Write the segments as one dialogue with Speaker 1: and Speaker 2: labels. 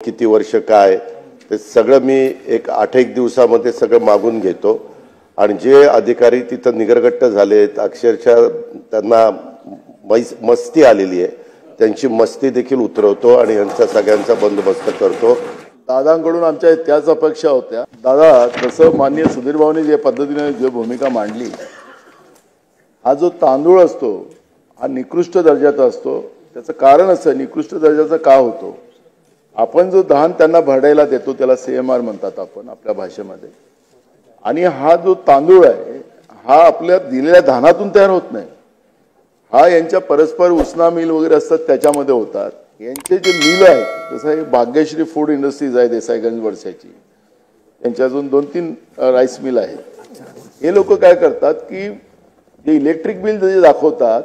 Speaker 1: किती वर्ष काय ते सगळं मी एक 8-1 दिवसामध्ये सगळं मागून घेतो आणि जे अधिकारी तिथं निगरगट्ट झालेत अक्षरशः त्यांना मस्ती आलेली आहे त्यांची मस्ती देखील उतरवतो आणि यांचा सगळ्यांचा बंदोबस्त करतो।
Speaker 2: दादांकडून आमच्या त्याच अपेक्षा होत्या। दादा तसं माननीय सुधीर भाऊंनी जे पद्धतीने जी भूमिका मांडली, हा जो तांदूळ असतो हा निकृष्ट दर्जाचा असतो। त्याचं कारण असं निकृष्ट दर्जाचा का होतो, आपण जो धान त्यांना भरडायला देतो त्याला CMR म्हणतात आपण आपल्या भाषेमध्ये, आणि हा जो तांदूळ आहे हा आपल्या दिलेल्या धानातून तयार होत नाही, हा यांच्या परस्पर उसना मिल वगैरे असतात त्याच्यामध्ये होतात। यांचे जे मिल आहे जसं हे भाग्यश्री फूड इंडस्ट्रीज आहे देसाईगंज वर्षाची, यांच्या अजून 2-3 राईस मिल आहेत। हे लोक काय करतात की जे इलेक्ट्रिक बिल जे दाखवतात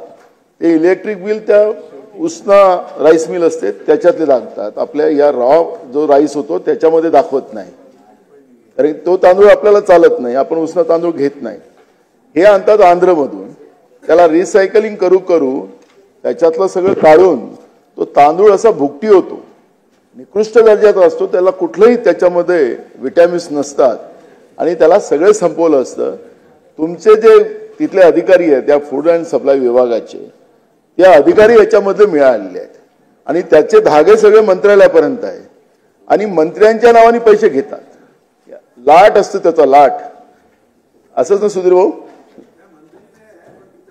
Speaker 2: ते इलेक्ट्रिक बिल त्या उसना राईस मिल असते त्याच्यातले दाखवतात, आपल्या या रॉ जो राईस होतो त्याच्यामध्ये दाखवत नाही, कारण तो तांदूळ आपल्याला चालत नाही, आपण उसना तांदूळ घेत नाही। हे आणतात आंध्रमधून, त्याला रिसायकलिंग करू त्याच्यातलं सगळं काढून तो तांदूळ असा भुकटी होतो, निकृष्ट दर्जाचा असतो, त्याला कुठलंही त्याच्यामध्ये विटॅमिन्स नसतात आणि त्याला सगळं संपवलं असतं। तुमचे जे तिथले अधिकारी आहेत त्या फूड अँड सप्लाय विभागाचे त्या अधिकारी याच्यामध्ये मिळालेले आहेत आणि त्याचे धागे सगळे मंत्रालयापर्यंत आहे आणि मंत्र्यांच्या नावाने पैसे घेतात, लाट असतं त्याचा लाट, असंच ना सुधीर भाऊ?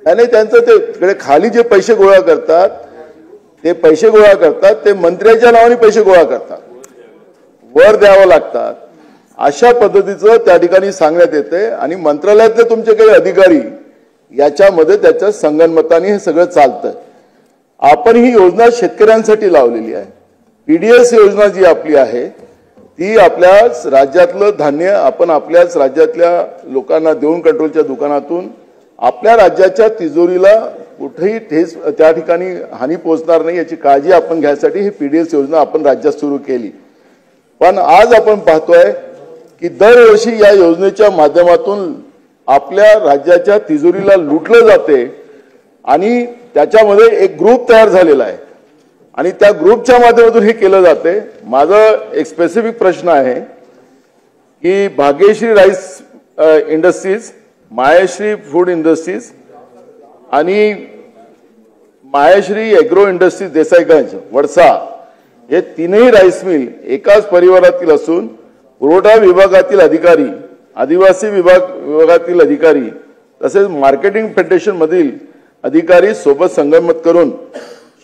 Speaker 2: नाही, त्यांचं ते तिकडे खाली जे पैसे गोळा करतात ते मंत्र्यांच्या नावाने पैसे गोळा करतात, वर द्यावं लागतात, अशा पद्धतीचं त्या ठिकाणी सांगण्यात येते आणि मंत्रालयातले तुमचे काही अधिकारी याच्यामध्ये त्याच्या संगनमताने हे सगळं चालतं। आपण ही योजना शेतकऱ्यांसाठी लावलेली आहे। PDS योजना जी आपली आहे ती आपल्याच राज्यातलं धान्य आपण आपल्याच राज्यातल्या लोकांना देऊन कंट्रोलच्या दुकानातून आपल्या राज्याच्या तिजोरीला कुठेही ठेस त्या ठिकाणी हानी पोहोचणार नाही याची काळजी आपण घ्यायसाठी ही PDS योजना आपण राज्यात सुरू केली। पण आज आपण पाहतोय की दरवर्षी या योजनेच्या माध्यमातून आपल्या राज्याच्या तिजोरीला लुटलं जाते आणि त्याच्यामध्ये एक ग्रुप तयार झालेला आहे आणि त्या ग्रुपच्या माध्यमातून हे केलं जाते। माझा एक स्पेसिफिक प्रश्न आहे की Bhagyashree rice industries, Maheshri food industries आणि माहेश्री एग्रो इंडस्ट्रीज देसाईगंज वडसा हे तीनही राईस मिल एकाच परिवारातील असून पुरवठा विभागातील अधिकारी, आदिवासी विभागातील अधिकारी तसेच मार्केटिंग फेडरेशन मधील अधिकारी सोबत संगनमत करून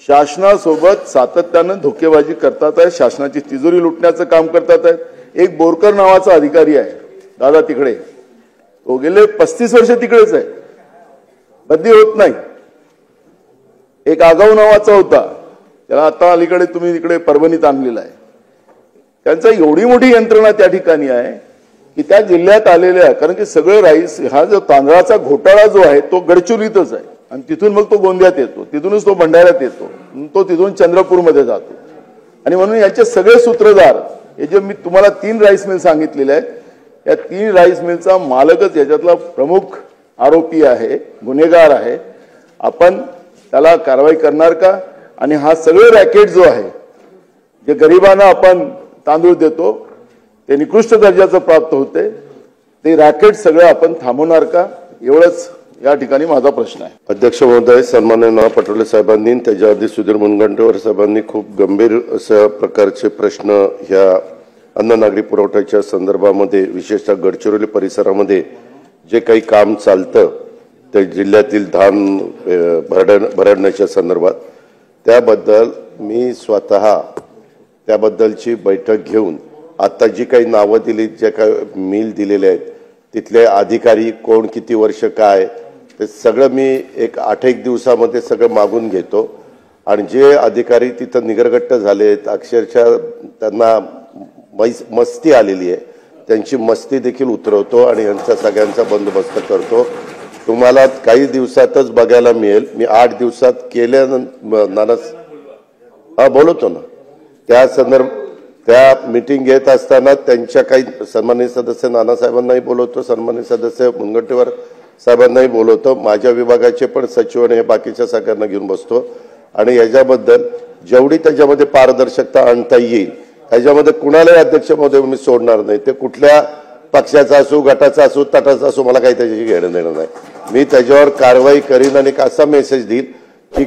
Speaker 2: शासनासोबत सातत्यानं धोकेबाजी करतात आहे, शासनाची तिजोरी लुटण्याचं काम करतात आहे। एक बोरकर नावाचा अधिकारी आहे दादा तिकडे, तो गेले 35 वर्ष तिकडेच आहे, बदली होत नाही। एक आगाऊ नावाचा होता, त्याला आता अलीकडे तुम्ही तिकडे परभणीत आणलेला आहे। त्यांचा एवढी मोठी यंत्रणा त्या ठिकाणी आहे की त्या जिल्ह्यात आलेल्या आहे, कारण की सगळं राईस हा जो तांदळाचा घोटाळा जो आहे तो गडचिरोलीतच आहे आणि तिथून मग तो गोंदियात येतो, तिथूनच तो भंडाऱ्यात येतो, तो तिथून चंद्रपूरमध्ये जातो आणि म्हणून याचे सगळे सूत्रधार हे जे मी तुम्हाला 3 राईस मिल सांगितलेले आहेत, या 3 राईस मिलचा मालकच याच्यातला प्रमुख आरोपी आहे, गुन्हेगार आहे। आपण त्याला कारवाई करणार का? आणि हा सगळं रॅकेट जो आहे जे गरिबांना आपण तांदूळ देतो ते निकृष्ट दर्जाचं प्राप्त होते, ते रॅकेट सगळं आपण थांबवणार का? एवढंच या ठिकाणी माझा प्रश्न आहे।
Speaker 1: अध्यक्ष महोदय, सन्माननीय नाना पटोले साहेबांनी त्याच्या आधी सुधीर मुनगंटीवार साहेबांनी खूप गंभीर अशा प्रकारचे प्रश्न ह्या अन्न नागरी पुरवठ्याच्या संदर्भामध्ये विशेषतः गडचिरोली परिसरामध्ये जे काही काम चालतं त्या जिल्ह्यातील धान भरडण्याच्या संदर्भात, त्याबद्दल मी स्वतः त्याबद्दलची बैठक घेऊन आता जी काही नावं दिली, जे काही मिल दिलेले आहेत तिथले अधिकारी कोण, किती वर्ष काय, ते सगळं मी एक 8-1 दिवसामध्ये सगळं मागून घेतो आणि जे अधिकारी तिथं निगरगट्ट झालेत अक्षरशः त्यांना मस्ती आलेली आहे त्यांची मस्ती देखील उतरवतो आणि यांचा सगळ्यांचा बंदोबस्त करतो। तुम्हाला काही दिवसातच बघायला मिळेल, मी 8 दिवसात केल्यानंतर बोलवतो ना, त्या त्या मीटिंग घेत असताना त्यांच्या काही सन्माननीय सदस्य नानासाहेबांनाही बोलवतो, सन्माननीय सदस्य मुनगंटीवार साहेबांनाही बोलवतो, माझ्या विभागाचे पण सचिव आणि बाकीच्या सगळ्यांना घेऊन बसतो आणि याच्याबद्दल जेवढी त्याच्यामध्ये पारदर्शकता आणता येईल त्याच्यामध्ये कुणालाही अध्यक्ष महोदय मी सोडणार नाही. ते कुठल्या पक्षाचा असो, गटाचा असो, तटाचा असो, मला काही त्याच्याशी घेणं देणं नाही. मी त्याच्यावर कारवाई करीन आणि एक असा मेसेज देईल की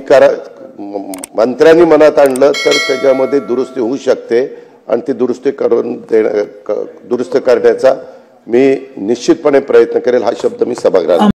Speaker 1: मंत्र्यांनी मनात आणलं तर त्याच्यामध्ये दुरुस्ती होऊ शकते आणि ती दुरुस्ती दुरुस्त करण्याचा मी निश्चितपणे प्रयत्न करेल. हा शब्द मी सभागृहात